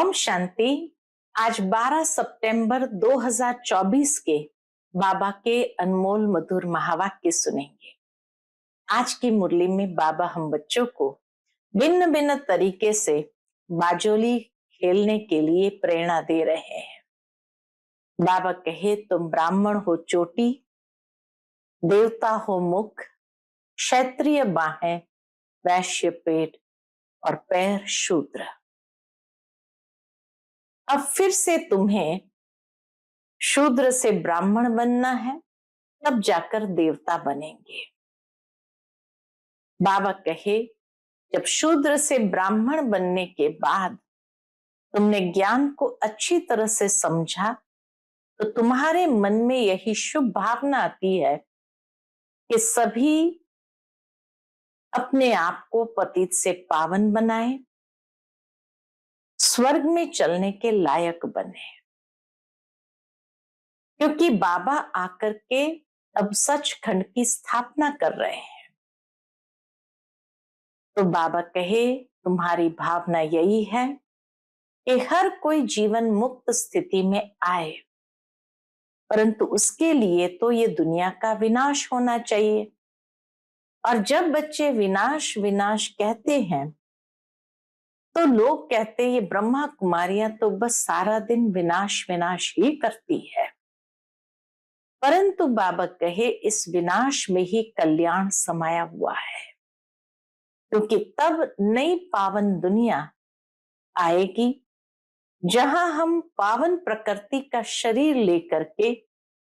ओम शांति। आज 12 सितंबर 2024 के बाबा के अनमोल मधुर महावाक्य सुनेंगे। आज की मुरली में बाबा हम बच्चों को भिन्न भिन्न तरीके से बाजोली खेलने के लिए प्रेरणा दे रहे हैं। बाबा कहे, तुम ब्राह्मण हो चोटी, देवता हो मुख, क्षत्रिय बाहें, वैश्य पेट और पैर शूद्र। अब फिर से तुम्हें शूद्र से ब्राह्मण बनना है, तब जाकर देवता बनेंगे। बाबा कहे, जब शूद्र से ब्राह्मण बनने के बाद तुमने ज्ञान को अच्छी तरह से समझा, तो तुम्हारे मन में यही शुभ भावना आती है कि सभी अपने आप को पतित से पावन बनाए, स्वर्ग में चलने के लायक बने। क्योंकि बाबा आकर के अब सचखंड की स्थापना कर रहे हैं। तो बाबा कहे, तुम्हारी भावना यही है कि हर कोई जीवन मुक्त स्थिति में आए, परंतु उसके लिए तो ये दुनिया का विनाश होना चाहिए। और जब बच्चे विनाश विनाश कहते हैं, तो लोग कहते हैं ये ब्रह्मा कुमारियां तो बस सारा दिन विनाश विनाश ही करती है। परंतु बाबा कहे, इस विनाश में ही कल्याण समाया हुआ है, क्योंकि तब नई पावन दुनिया आएगी जहां हम पावन प्रकृति का शरीर लेकर के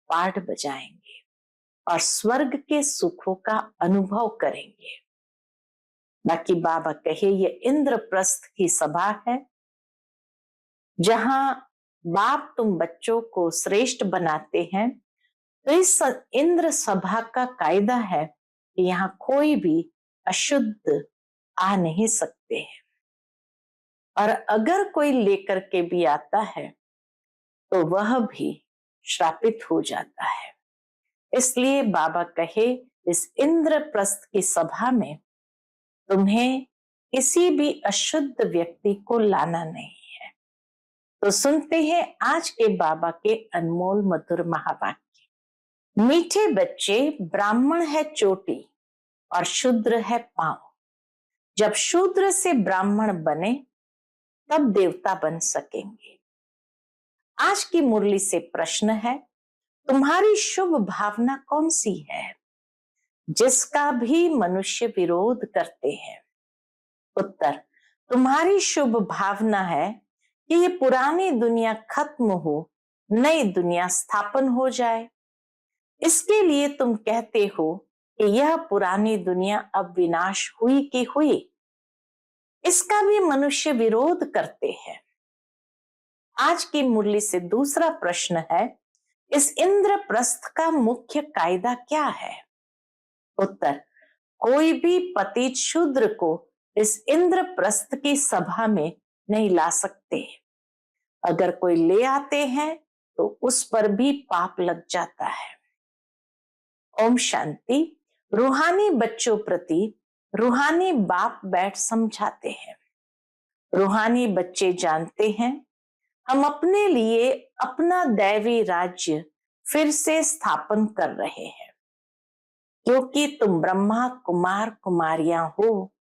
पाठ बजाएंगे और स्वर्ग के सुखों का अनुभव करेंगे। बाकी बाबा कहे, ये इंद्रप्रस्थ की सभा है, जहां बाप तुम बच्चों को श्रेष्ठ बनाते हैं। तो इस इंद्र सभा का कायदा है कि यहाँ कोई भी अशुद्ध आ नहीं सकते हैं, और अगर कोई लेकर के भी आता है तो वह भी श्रापित हो जाता है। इसलिए बाबा कहे, इस इंद्रप्रस्थ की सभा में तुम्हें किसी भी अशुद्ध व्यक्ति को लाना नहीं है। तो सुनते हैं आज के बाबा के अनमोल मधुर महावाक्य। मीठे बच्चे, ब्राह्मण है चोटी और शूद्र है पांव। जब शूद्र से ब्राह्मण बने, तब देवता बन सकेंगे। आज की मुरली से प्रश्न है, तुम्हारी शुभ भावना कौन सी है, जिसका भी मनुष्य विरोध करते हैं? उत्तर, तुम्हारी शुभ भावना है कि ये पुरानी दुनिया खत्म हो, नई दुनिया स्थापन हो जाए। इसके लिए तुम कहते हो कि यह पुरानी दुनिया अब विनाश हुई कि हुई। इसका भी मनुष्य विरोध करते हैं। आज की मुरली से दूसरा प्रश्न है, इस इंद्रप्रस्थ का मुख्य कायदा क्या है? उत्तर, कोई भी पतित शूद्र को इस इंद्रप्रस्थ की सभा में नहीं ला सकते। अगर कोई ले आते हैं तो उस पर भी पाप लग जाता है। ओम शांति। रूहानी बच्चों प्रति रूहानी बाप बैठ समझाते हैं। रूहानी बच्चे जानते हैं, हम अपने लिए अपना दैवी राज्य फिर से स्थापन कर रहे हैं। क्योंकि तुम ब्रह्मा कुमार कुमारियां हो,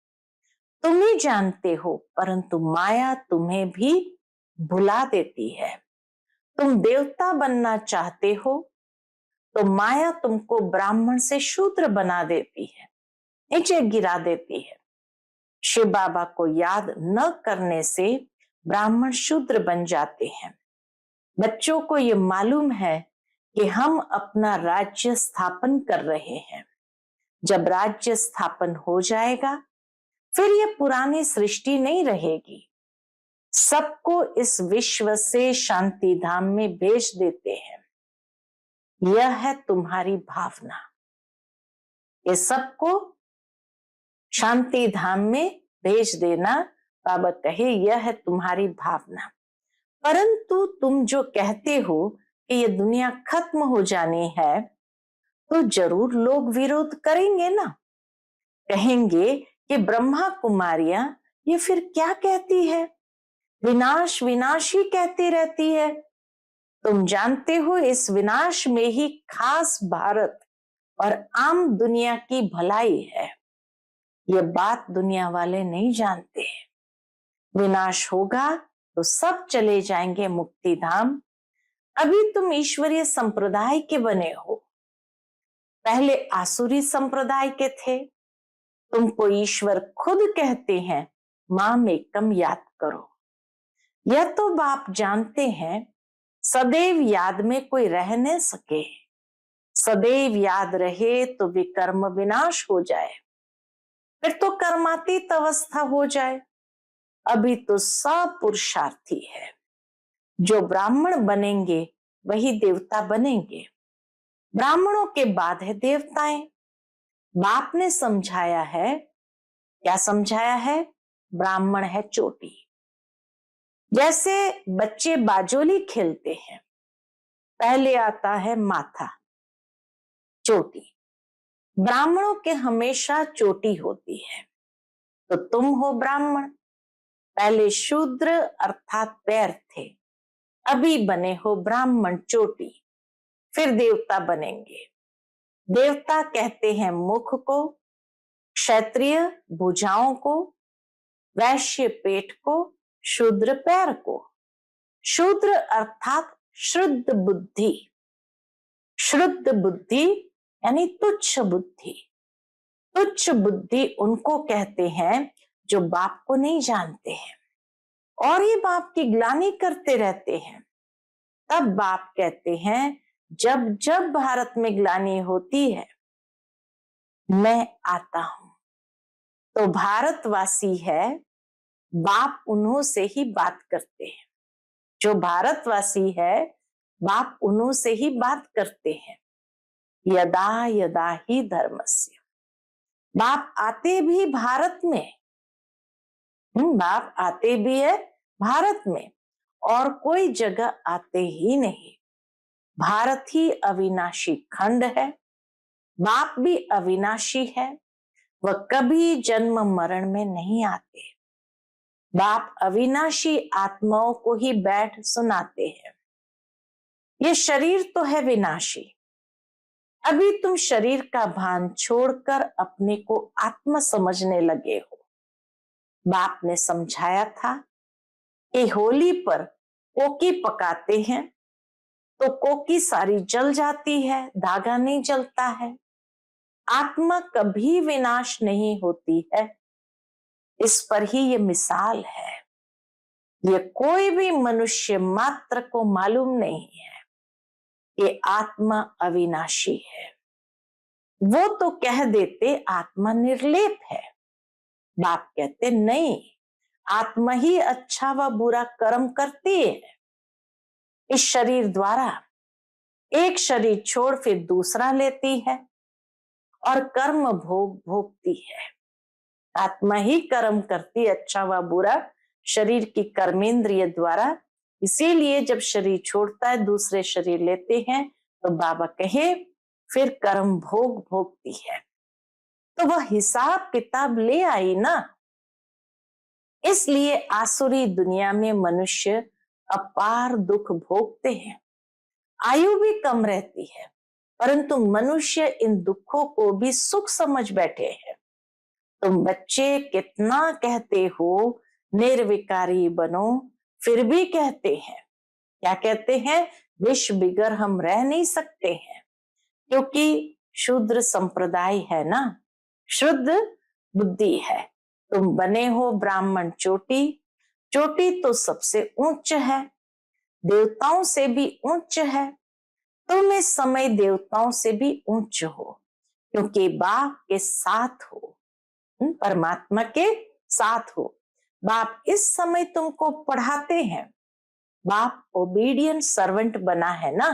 तुम ही जानते हो, परंतु माया तुम्हें भी भुला देती है। तुम देवता बनना चाहते हो, तो माया तुमको ब्राह्मण से शूद्र बना देती है, नीचे गिरा देती है। शिव बाबा को याद न करने से ब्राह्मण शूद्र बन जाते हैं। बच्चों को ये मालूम है कि हम अपना राज्य स्थापन कर रहे हैं। जब राज्य स्थापन हो जाएगा, फिर ये पुरानी सृष्टि नहीं रहेगी। सबको इस विश्व से शांति धाम में भेज देते हैं। यह है तुम्हारी भावना, ये सबको शांति धाम में भेज देना। बाबा कहे, यह है तुम्हारी भावना। परंतु तुम जो कहते हो कि ये दुनिया खत्म हो जानी है, तो जरूर लोग विरोध करेंगे ना। कहेंगे कि ब्रह्मा कुमारियां ये फिर क्या कहती है, विनाश विनाशी कहती रहती है। तुम जानते हो इस विनाश में ही खास भारत और आम दुनिया की भलाई है। ये बात दुनिया वाले नहीं जानते। विनाश होगा तो सब चले जाएंगे मुक्ति धाम। अभी तुम ईश्वरीय संप्रदाय के बने हो, पहले आसुरी संप्रदाय के थे। तुमको ईश्वर खुद कहते हैं माम एकम याद करो। यह तो बाप जानते हैं सदैव याद में कोई रह न सके। सदैव याद रहे तो विकर्म विनाश हो जाए, फिर तो कर्मातीत अवस्था हो जाए। अभी तो सब पुरुषार्थी है। जो ब्राह्मण बनेंगे वही देवता बनेंगे। ब्राह्मणों के बाद है देवताएं। बाप ने समझाया है, क्या समझाया है? ब्राह्मण है चोटी। जैसे बच्चे बाजोली खेलते हैं, पहले आता है माथा, चोटी। ब्राह्मणों के हमेशा चोटी होती है। तो तुम हो ब्राह्मण, पहले शूद्र अर्थात पैर थे, अभी बने हो ब्राह्मण चोटी, फिर देवता बनेंगे। देवता कहते हैं मुख को, क्षत्रिय भुजाओं को, वैश्य पेट को, शूद्र पैर को। शूद्र अर्थात शुद्ध बुद्धि। शुद्ध बुद्धि यानी तुच्छ बुद्धि। तुच्छ बुद्धि उनको कहते हैं जो बाप को नहीं जानते हैं और ये बाप की ग्लानि करते रहते हैं। तब बाप कहते हैं जब जब भारत में ग्लानि होती है मैं आता हूं। तो भारतवासी है, बाप उन्हों से ही बात करते हैं। जो भारतवासी है बाप उन्हों से ही बात करते हैं। यदा यदा ही धर्मस्य। बाप आते भी भारत में, बाप आते भी है भारत में, और कोई जगह आते ही नहीं। भारत ही अविनाशी खंड है। बाप भी अविनाशी है, वह कभी जन्म मरण में नहीं आते। बाप अविनाशी आत्माओं को ही बैठ सुनाते हैं। ये शरीर तो है विनाशी। अभी तुम शरीर का भान छोड़कर अपने को आत्मा समझने लगे हो। बाप ने समझाया था कि होली पर कोकी पकाते हैं तो कोकी सारी जल जाती है, धागा नहीं जलता है। आत्मा कभी विनाश नहीं होती है। इस पर ही ये मिसाल है। ये कोई भी मनुष्य मात्र को मालूम नहीं है कि आत्मा अविनाशी है। वो तो कह देते आत्मा निर्लेप है। बाप कहते नहीं, आत्मा ही अच्छा व बुरा कर्म करती है। इस शरीर द्वारा एक शरीर छोड़ फिर दूसरा लेती है और कर्म भोगती है। आत्मा ही कर्म करती अच्छा व बुरा शरीर की कर्मेंद्रिय द्वारा। इसीलिए जब शरीर छोड़ता है दूसरे शरीर लेते हैं तो बाबा कहे फिर कर्म भोगती है। तो वह हिसाब किताब ले आई ना। इसलिए आसुरी दुनिया में मनुष्य अपार दुख भोगते हैं। आयु भी कम रहती है, परंतु मनुष्य इन दुखों को भी सुख समझ बैठे हैं। तुम बच्चे कितना कहते हो निर्विकारी बनो, फिर भी कहते हैं, क्या कहते हैं? विष बिगर हम रह नहीं सकते हैं, क्योंकि शूद्र संप्रदाय है ना, शुद्ध बुद्धि है। तुम बने हो ब्राह्मण चोटी। चोटी तो सबसे उच्च है, देवताओं से भी उच्च है। तुम इस समय देवताओं से भी उच्च हो, क्योंकि बाप के साथ हो, परमात्मा के साथ हो। बाप इस समय तुमको पढ़ाते हैं। बाप ओबीडियंट सर्वेंट बना है ना।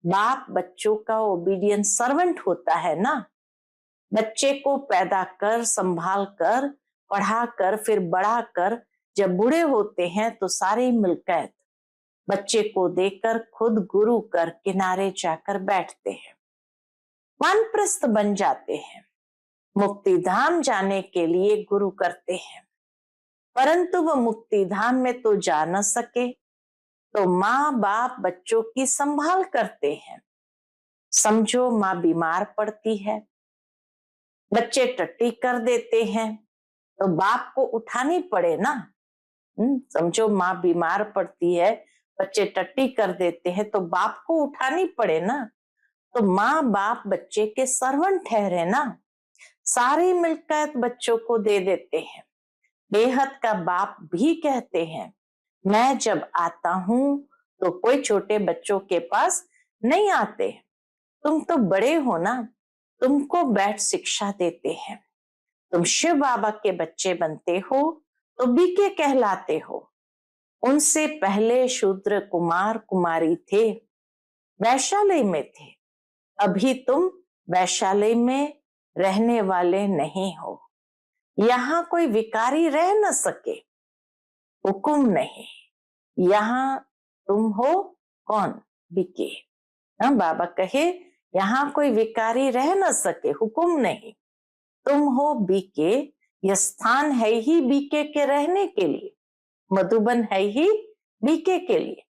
बाप बच्चों का ओबीडियंट सर्वेंट होता है ना। बच्चे को पैदा कर, संभाल कर, पढ़ा कर, फिर बड़ा कर, जब बूढ़े होते हैं तो सारे मिलकर बच्चे को देकर खुद गुरु कर किनारे जाकर बैठते हैं, वानप्रस्थ बन जाते हैं, मुक्ति धाम जाने के लिए गुरु करते हैं। परंतु वह मुक्ति धाम में तो जा न सके, तो माँ बाप बच्चों की संभाल करते हैं। समझो माँ बीमार पड़ती है, बच्चे टट्टी कर देते हैं, तो बाप को उठानी पड़े ना। समझो माँ बीमार पड़ती है, बच्चे टट्टी कर देते हैं, तो बाप को उठानी पड़े ना। तो माँ बाप बच्चे के सर्वेंट ठहरे ना, सारी मिल्कियत बच्चों को दे देते हैं। बेहद का बाप भी कहते हैं, मैं जब आता हूं तो कोई छोटे बच्चों के पास नहीं आते, तुम तो बड़े हो ना, तुमको बैठ शिक्षा देते हैं। तुम शिव बाबा के बच्चे बनते हो तो बीके कहलाते हो। उनसे पहले शूद्र कुमार कुमारी थे, वैशाली में थे। अभी तुम वैशाली में रहने वाले नहीं हो। यहाँ कोई विकारी रह न सके, हुक्म नहीं। यहाँ तुम हो कौन? बीके। बाबा कहे यहाँ कोई विकारी रह न सके, हुक्म नहीं। तुम हो बीके, यह स्थान है ही बीके के रहने के लिए, मधुबन है ही बीके के लिए।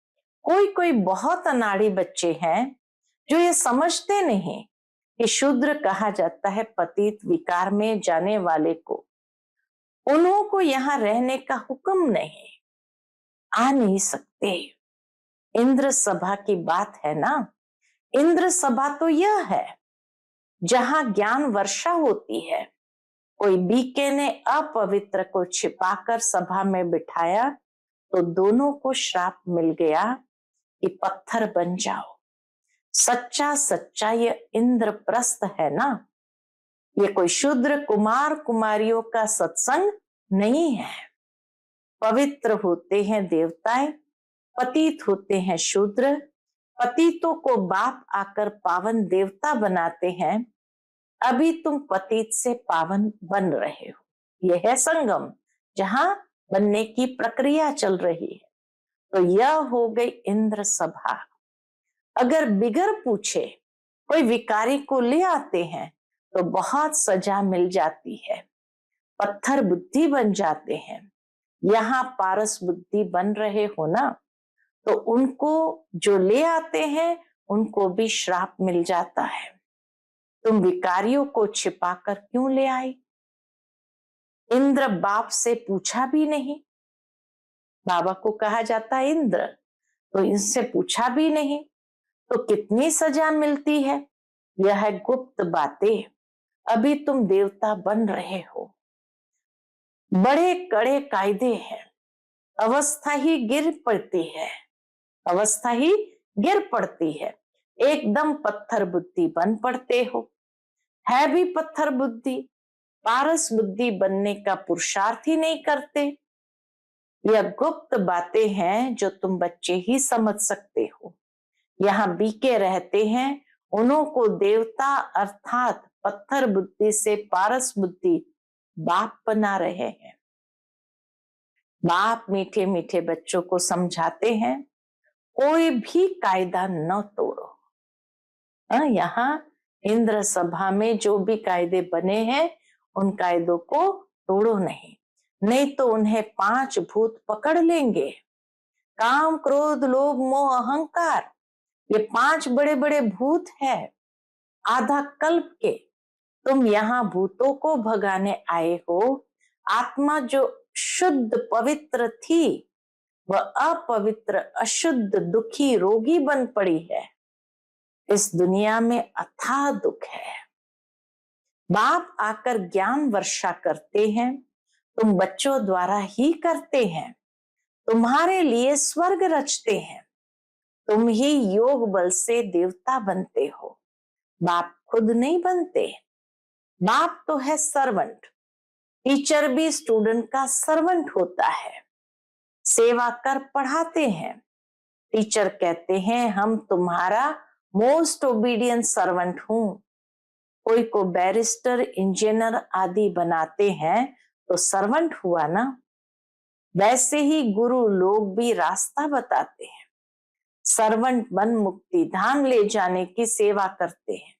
कोई कोई बहुत अनाड़ी बच्चे हैं जो ये समझते नहीं कि शूद्र कहा जाता है पतित विकार में जाने वाले को। उन्हों को यहाँ रहने का हुक्म नहीं, आ नहीं सकते। इंद्र सभा की बात है ना, इंद्र सभा तो यह है जहां ज्ञान वर्षा होती है। कोई बीके ने अपवित्र को छिपाकर सभा में बिठाया तो दोनों को श्राप मिल गया कि पत्थर बन जाओ। सच्चा सच्चा ये इंद्रप्रस्थ है ना, ये कोई शूद्र कुमार कुमारियों का सत्संग नहीं है। पवित्र होते हैं देवताएं, पतित होते हैं शूद्र। पतितों को बाप आकर पावन देवता बनाते हैं। अभी तुम पतित से पावन बन रहे हो। यह है संगम, जहां बनने की प्रक्रिया चल रही है। तो यह हो गई इंद्र सभा। अगर बिगर पूछे कोई विकारी को ले आते हैं तो बहुत सजा मिल जाती है, पत्थर बुद्धि बन जाते हैं। यहाँ पारस बुद्धि बन रहे हो ना, तो उनको जो ले आते हैं उनको भी श्राप मिल जाता है। तुम विकारियों को छिपाकर क्यों ले आई? इंद्र बाप से पूछा भी नहीं। बाबा को कहा जाता है इंद्र, तो इनसे पूछा भी नहीं, तो कितनी सजा मिलती है। यह है गुप्त बातें। अभी तुम देवता बन रहे हो, बड़े कड़े कायदे हैं। अवस्था ही गिर पड़ती है, अवस्था ही गिर पड़ती है। एकदम पत्थर बुद्धि बन पड़ते हो। है भी पत्थर बुद्धि, पारस बुद्धि बनने का पुरुषार्थ ही नहीं करते। यह गुप्त बातें हैं जो तुम बच्चे ही समझ सकते हो। यहाँ बीके रहते हैं, उन्हों को देवता अर्थात पत्थर बुद्धि से पारस बुद्धि बाप बना रहे हैं। बाप मीठे मीठे बच्चों को समझाते हैं, कोई भी कायदा न तोड़ो। यहाँ इंद्र सभा में जो भी कायदे बने हैं उन कायदों को तोड़ो नहीं, नहीं तो उन्हें 5 भूत पकड़ लेंगे। काम क्रोध लोभ मोह अहंकार, ये 5 बड़े बड़े भूत है आधा कल्प के। तुम यहाँ भूतों को भगाने आए हो। आत्मा जो शुद्ध पवित्र थी वह अपवित्र अशुद्ध दुखी रोगी बन पड़ी है। इस दुनिया में अथाह दुख है। बाप आकर ज्ञान वर्षा करते हैं, तुम बच्चों द्वारा ही करते हैं। तुम्हारे लिए स्वर्ग रचते हैं, तुम ही योग बल से देवता बनते हो। बाप खुद नहीं बनते। बाप तो है सर्वेंट। टीचर भी स्टूडेंट का सर्वेंट होता है, सेवा कर पढ़ाते हैं। टीचर कहते हैं हम तुम्हारा मोस्ट ओबीडियंट सर्वेंट हूं। कोई को बैरिस्टर इंजीनियर आदि बनाते हैं तो सर्वेंट हुआ ना। वैसे ही गुरु लोग भी रास्ता बताते हैं, सर्वेंट बन मुक्ति धाम ले जाने की सेवा करते हैं।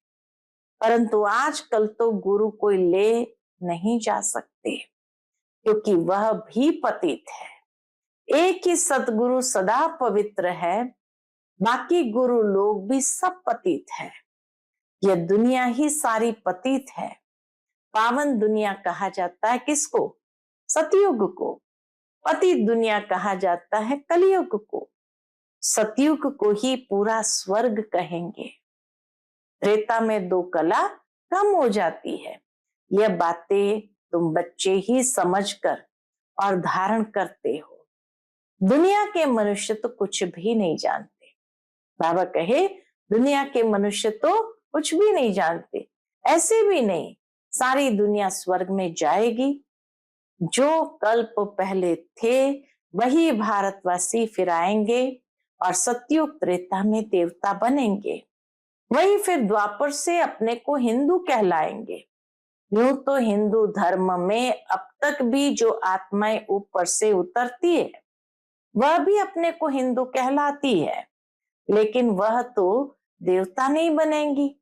परंतु आजकल तो गुरु कोई ले नहीं जा सकते। क्योंकि वह भी पतित है। एक ही सतगुरु सदा पवित्र है, बाकी गुरु लोग भी सब पतित है। यह दुनिया ही सारी पतित है। पावन दुनिया कहा जाता है किसको? सतयुग को। पतित दुनिया कहा जाता है कलयुग को। सतयुग को ही पूरा स्वर्ग कहेंगे। त्रेता में दो कला कम हो जाती है। यह बातें तुम बच्चे ही समझकर और धारण करते हो। दुनिया के मनुष्य तो कुछ भी नहीं जानते। बाबा कहे दुनिया के मनुष्य तो कुछ भी नहीं जानते। ऐसे भी नहीं, सारी दुनिया स्वर्ग में जाएगी। जो कल्प पहले थे वही भारतवासी फिर आएंगे और सतयुग त्रेता में देवता बनेंगे। वही फिर द्वापर से अपने को हिंदू कहलाएंगे। यूं तो हिंदू धर्म में अब तक भी जो आत्माएं ऊपर से उतरती है वह भी अपने को हिंदू कहलाती है, लेकिन वह तो देवता नहीं बनेंगी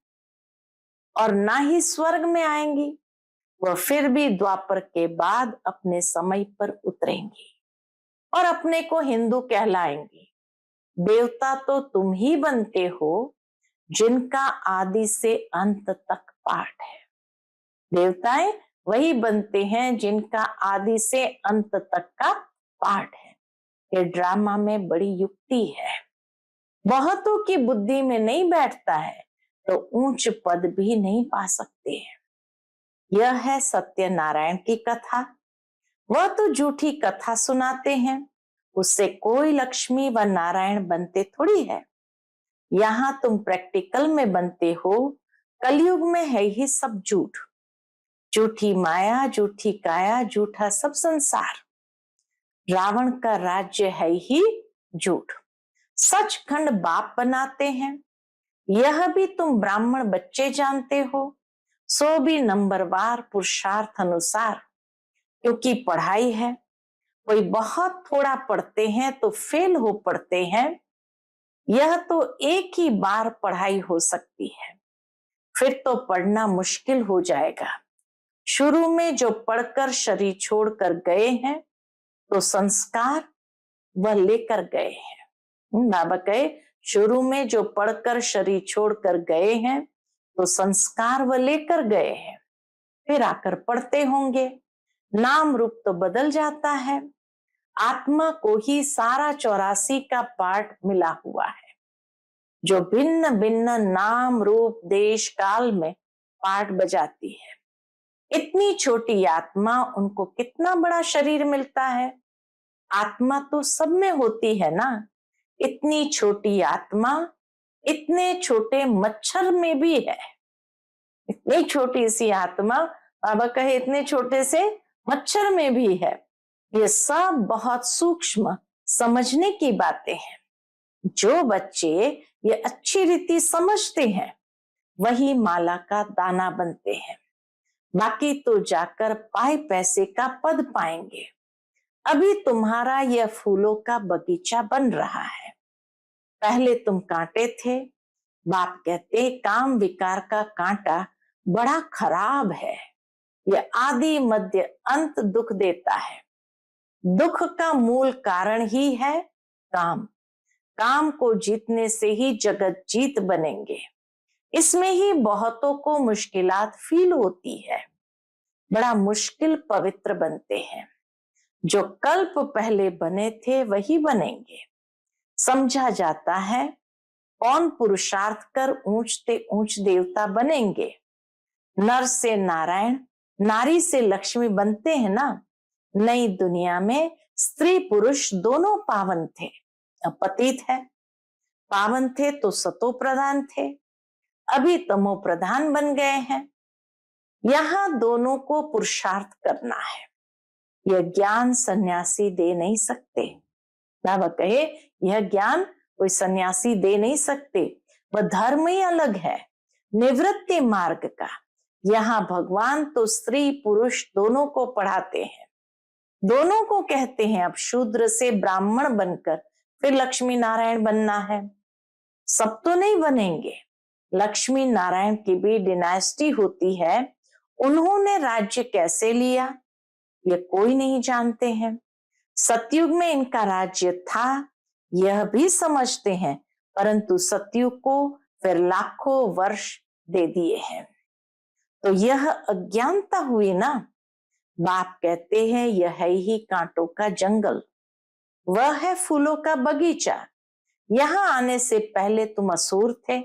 और ना ही स्वर्ग में आएंगी। वह फिर भी द्वापर के बाद अपने समय पर उतरेंगी और अपने को हिंदू कहलाएंगी। देवता तो तुम ही बनते हो जिनका आदि से अंत तक पाठ है। देवताएं वही बनते हैं जिनका आदि से अंत तक का पाठ है। ये ड्रामा में बड़ी युक्ति है। बहुतों की बुद्धि में नहीं बैठता है तो ऊंच पद भी नहीं पा सकते हैं। यह है सत्यनारायण की कथा। वह तो झूठी कथा सुनाते हैं, उससे कोई लक्ष्मी व नारायण बनते थोड़ी है। यहाँ तुम प्रैक्टिकल में बनते हो। कलयुग में है ही सब झूठ। झूठी माया, झूठी काया, झूठा सब संसार। रावण का राज्य है ही झूठ। सचखंड बाप बनाते हैं। यह भी तुम ब्राह्मण बच्चे जानते हो, सो भी नंबरवार पुरुषार्थ अनुसार। क्योंकि पढ़ाई है, कोई बहुत थोड़ा पढ़ते हैं तो फेल हो पढ़ते हैं। यह तो एक ही बार पढ़ाई हो सकती है, फिर तो पढ़ना मुश्किल हो जाएगा। शुरू में जो पढ़कर शरीर छोड़कर गए हैं तो संस्कार वह लेकर गए हैं। बाबा कहे शुरू में जो पढ़कर शरीर छोड़कर गए हैं तो संस्कार वह लेकर गए हैं, फिर आकर पढ़ते होंगे। नाम रूप तो बदल जाता है। आत्मा को ही सारा 84 का पाठ मिला हुआ है, जो भिन्न भिन्न नाम रूप देश काल में पाठ बजाती है। इतनी छोटी आत्मा, उनको कितना बड़ा शरीर मिलता है। आत्मा तो सब में होती है ना। इतनी छोटी आत्मा इतने छोटे मच्छर में भी है। इतनी छोटी सी आत्मा, बाबा कहे इतने छोटे से मच्छर में भी है। ये सब बहुत सूक्ष्म समझने की बातें हैं। जो बच्चे ये अच्छी रीति समझते हैं वही माला का दाना बनते हैं। बाकी तो जाकर पाए पैसे का पद पाएंगे। अभी तुम्हारा यह फूलों का बगीचा बन रहा है। पहले तुम कांटे थे। बाप कहते काम विकार का कांटा बड़ा खराब है। यह आदि मध्य अंत दुख देता है। दुख का मूल कारण ही है काम। काम को जीतने से ही जगत जीत बनेंगे। इसमें ही बहुतों को मुश्किलात फील होती है। बड़ा मुश्किल पवित्र बनते हैं। जो कल्प पहले बने थे वही बनेंगे। समझा जाता है कौन पुरुषार्थ कर ऊंचते ऊंच देवता बनेंगे। नर से नारायण, नारी से लक्ष्मी बनते हैं ना। नई दुनिया में स्त्री पुरुष दोनों पावन थे, अब पतित है। पावन थे तो सतो प्रधान थे, अभी तमो प्रधान बन गए हैं। यहाँ दोनों को पुरुषार्थ करना है। यह ज्ञान सन्यासी दे नहीं सकते। बाबा कहे यह ज्ञान कोई सन्यासी दे नहीं सकते। वह धर्म ही अलग है, निवृत्ति मार्ग का। यहाँ भगवान तो स्त्री पुरुष दोनों को पढ़ाते हैं। दोनों को कहते हैं अब शूद्र से ब्राह्मण बनकर फिर लक्ष्मी नारायण बनना है। सब तो नहीं बनेंगे। लक्ष्मी नारायण की भी डिनास्टी होती है। उन्होंने राज्य कैसे लिया, ये कोई नहीं जानते हैं। सतयुग में इनका राज्य था, यह भी समझते हैं, परंतु सतयुग को फिर लाखों वर्ष दे दिए हैं। तो यह अज्ञानता हुई ना। बाप कहते हैं यह है ही कांटों का जंगल, वह है फूलों का बगीचा। यहाँ आने से पहले तुम असुर थे,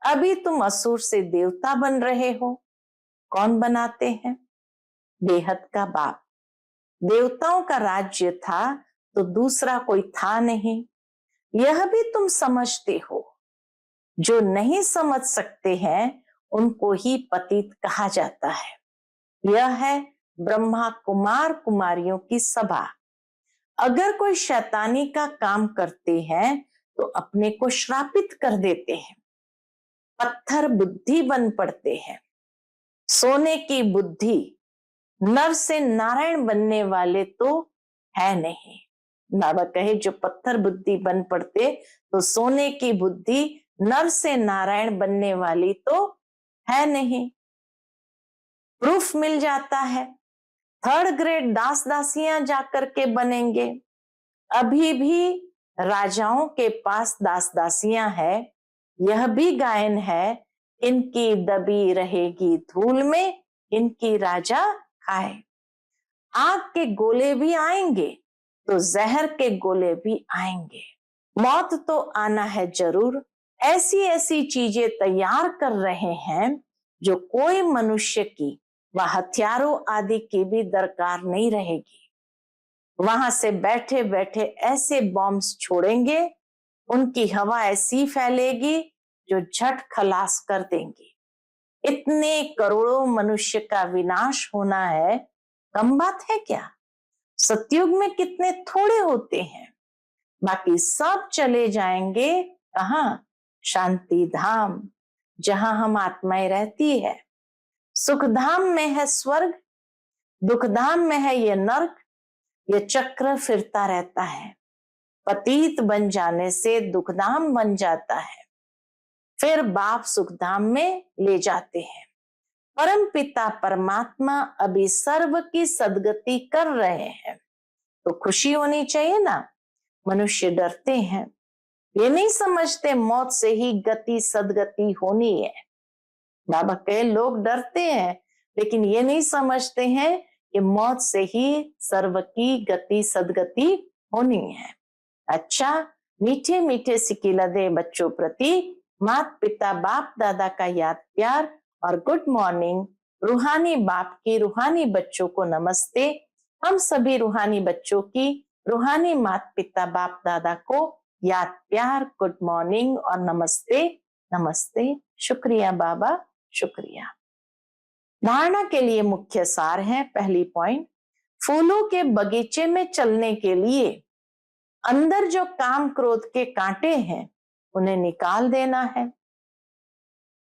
अभी तुम असुर से देवता बन रहे हो। कौन बनाते हैं? बेहद का बाप। देवताओं का राज्य था तो दूसरा कोई था नहीं, यह भी तुम समझते हो। जो नहीं समझ सकते हैं उनको ही पतित कहा जाता है। यह है ब्रह्मा कुमार कुमारियों की सभा। अगर कोई शैतानी का काम करते हैं तो अपने को श्रापित कर देते हैं, पत्थर बुद्धि बन पड़ते हैं। सोने की बुद्धि, नर से नारायण बनने वाले तो है नहीं। बाबा कहे जो पत्थर बुद्धि बन पड़ते तो सोने की बुद्धि नर से नारायण बनने वाली तो है नहीं। प्रूफ मिल जाता है। थर्ड ग्रेड दास दासियां जाकर के बनेंगे। अभी भी राजाओं के पास दास दासियां है, यह भी गायन है, इनकी दबी रहेगी धूल में, इनकी राजा खाए। आग के गोले भी आएंगे तो जहर के गोले भी आएंगे। मौत तो आना है जरूर। ऐसी ऐसी चीजें तैयार कर रहे हैं जो कोई मनुष्य की व हथियारों आदि की भी दरकार नहीं रहेगी। वहां से बैठे बैठे ऐसे बॉम्ब्स छोड़ेंगे, उनकी हवा ऐसी फैलेगी जो झट खलास कर देंगी। इतने करोड़ों मनुष्य का विनाश होना है, कम बात है क्या? सतयुग में कितने थोड़े होते हैं, बाकी सब चले जाएंगे कहाँ? शांति धाम, जहां हम आत्माएं रहती है। सुख धाम में है स्वर्ग, दुख धाम में है ये नर्क। ये चक्र फिरता रहता है। पतित बन जाने से दुखधाम बन जाता है, फिर बाप सुखधाम में ले जाते हैं। परम पिता परमात्मा अभी सर्व की सदगति कर रहे हैं, तो खुशी होनी चाहिए ना। मनुष्य डरते हैं, ये नहीं समझते मौत से ही गति सदगति होनी है। बाबा कहे लोग डरते हैं, लेकिन ये नहीं समझते हैं कि मौत से ही सर्व की गति सदगति होनी है। अच्छा, मीठे मीठे सिकिला दे बच्चों प्रति माता पिता बाप दादा का याद प्यार और गुड मॉर्निंग। रूहानी बाप की रूहानी बच्चों को नमस्ते। हम सभी रूहानी बच्चों की रूहानी माता पिता बाप दादा को याद प्यार, गुड मॉर्निंग और नमस्ते। नमस्ते। शुक्रिया बाबा, शुक्रिया। धारणा के लिए मुख्य सार है। पहली पॉइंट, फूलों के बगीचे में चलने के लिए अंदर जो काम क्रोध के कांटे हैं उन्हें निकाल देना है।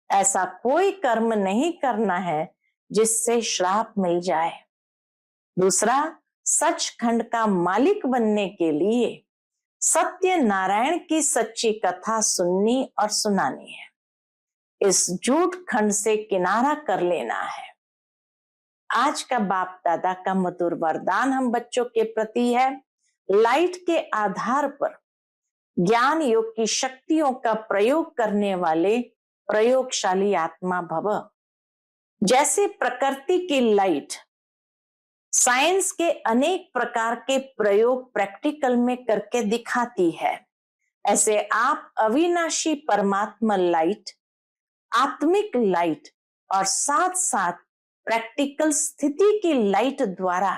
ऐसा कोई कर्म नहीं करना है जिससे श्राप मिल जाए। दूसरा, सचखंड का मालिक बनने के लिए सत्य नारायण की सच्ची कथा सुननी और सुनानी है। इस झूठ खंड से किनारा कर लेना है। आज का बाप दादा का मधुर वरदान हम बच्चों के प्रति है, लाइट के आधार पर ज्ञान योग की शक्तियों का प्रयोग करने वाले प्रयोगशाली आत्मा भव। जैसे प्रकृति की लाइट साइंस के अनेक प्रकार के प्रयोग प्रैक्टिकल में करके दिखाती है, ऐसे आप अविनाशी परमात्मा लाइट, आत्मिक लाइट और साथ साथ प्रैक्टिकल स्थिति की लाइट द्वारा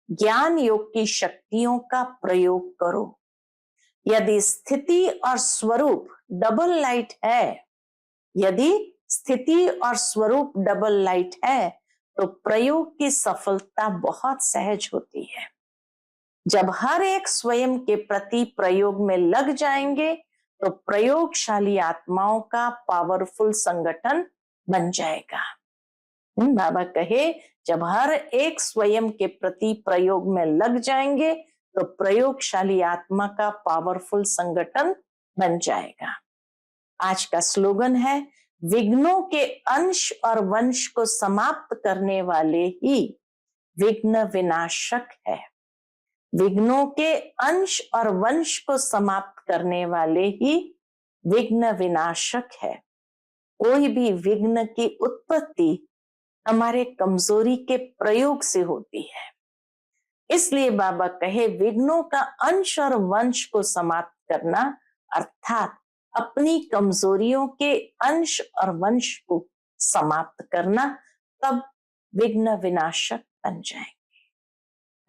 ज्ञान योग की शक्तियों का प्रयोग करो। यदि स्थिति और स्वरूप डबल लाइट है, यदि स्थिति और स्वरूप डबल लाइट है तो प्रयोग की सफलता बहुत सहज होती है। जब हर एक स्वयं के प्रति प्रयोग में लग जाएंगे तो प्रयोगशाली आत्माओं का पावरफुल संगठन बन जाएगा। बाबा कहे जब हर एक स्वयं के प्रति प्रयोग में लग जाएंगे तो प्रयोगशाली आत्मा का पावरफुल संगठन बन जाएगा। आज का स्लोगन है, विघ्नों के अंश और वंश को समाप्त करने वाले ही विघ्न विनाशक है। विघ्नों के अंश और वंश को समाप्त करने वाले ही विघ्न विनाशक है। कोई भी विघ्न की उत्पत्ति हमारे कमजोरी के प्रयोग से होती है। इसलिए बाबा कहे विघ्नों का अंश और वंश को समाप्त करना अर्थात अपनी कमजोरियों के अंश और वंश को समाप्त करना, तब विघ्न विनाशक बन जाएंगे।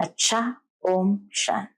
अच्छा, ओम शांति।